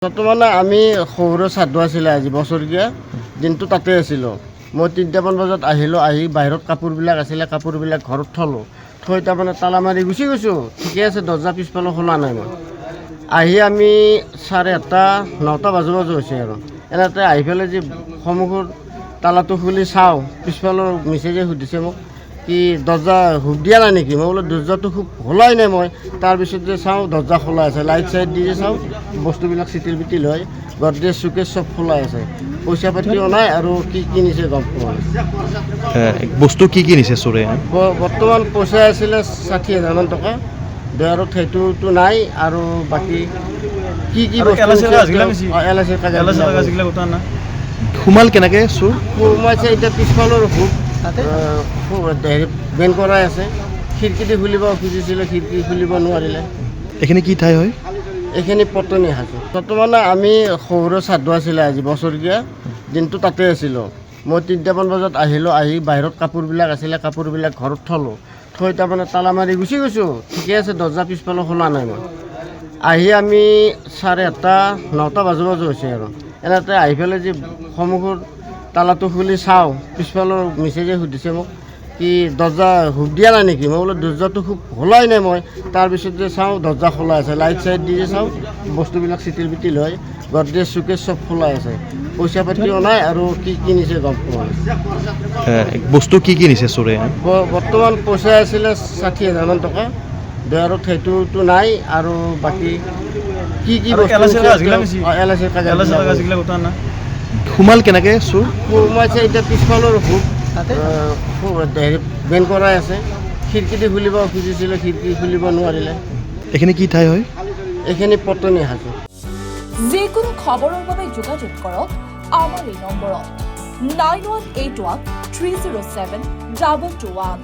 বৰ্তমানে আমি শহুৰৰ শ্ৰাদ্ধ আছিলে আজি বছৰীয়া দিনটো তাতে আছিলোঁ। মই 3টামান বজাত আহিলোঁ, আহি বাহিৰত কাপোৰবিলাক আছিলে, কাপোৰবিলাক ঘৰত থলোঁ, থৈ তাৰমানে তালা মাৰি গুচি গৈছোঁ। ঠিকে আছে, দৰ্জা পিছফালে খোলা নাই মই। আহি আমি 8:30 9টা বাজু হৈছে আৰু এনেতে আহি পেলাই যে সন্মুখৰ তালাটো খুলি চাওঁ, পিছফালৰ মিছেছে সুধিছে মোক কি দৰ্জা হুক দিয়া নাই নেকি? মই বোলো দৰ্জাটো খুব খোলাই নাই মই। তাৰপিছত যে চাওঁ দৰ্জা খোলা আছে, লাইট চাইট দি যে চাওঁ বস্তুবিলাক চিটিল পিটিল হয়, গড্ৰেজ চুকেজ চব খোলাই আছে, পইচা পাতিও নাই আৰু কি কিনিছে গম পোৱা নাই। বস্তু কি নিছে চোৰে? বৰ্তমান পইচা আছিলে 60,000 টকা, বেয়াৰত সেইটোতো নাই আৰু বাকী কি কি সোমাল কেনেকৈ চোৰ? সোমাইছে এতিয়া পিছফালৰ হুক হেৰি বেন কৰাই আছে, খিৰিকী দি খুলিব খুজিছিলে, খিৰিকী খুলিব নোৱাৰিলে। এইখিনি কি ঠাই হয়? এইখিনি পটনি সাজু। বৰ্তমানে আমি শহুৰৰ শ্ৰাদ্ধ আছিলে আজি বছৰীয়া দিনটো তাতে আছিলোঁ। মই 3টামান বজাত আহিলোঁ, আহি বাহিৰত কাপোৰবিলাক আছিলে, কাপোৰবিলাক ঘৰত থলোঁ, থৈ তাৰমানে তালা মাৰি গুচি গৈছোঁ। ঠিকে আছে, দৰ্জা পিছফালে খোলা নাই মই। আহি আমি 8:30 9টা বাজু হৈছে আৰু এনেতে আহি পেলাই যে সন্মুখৰ তালাটো খুলি চাওঁ, পিছফালৰ মিছেছে সুধিছে মোক কি দৰ্জা হুক দিয়া নাই নেকি? মই বোলো দৰ্জাটো খুব খোলাই নাই মই। তাৰপিছত যে চাওঁ দৰ্জা খোলা আছে, লাইট চাইট দি যে চাওঁ বস্তুবিলাক চিটিল পিটিল হয়, গড্ৰেজ চুকেজ চব খোলাই আছে, পইচা পাতিও নাই আৰু কি কিনিছে গম পোৱা নাই। বস্তু কি নিছে চোৰে? বৰ্তমান পইচা আছিলে 60,000 টকা, বেয়াৰত সেইটোতো নাই আৰু বাকী কি কি সোমাল কেনেকৈ চোৰ? সোমাইছে এতিয়া পিছফালৰ হুক হেৰি বেন কৰাই আছে, খিৰিকী দি খুলিব খুজিছিলে, খিৰিকী খুলিব নোৱাৰিলে। এইখিনি কি ঠাই হয়? এইখিনি পটনি সাজু। যিকোনো খবৰৰ বাবে যোগাযোগ কৰক আমাৰ এই নম্বৰত 9181 307 221।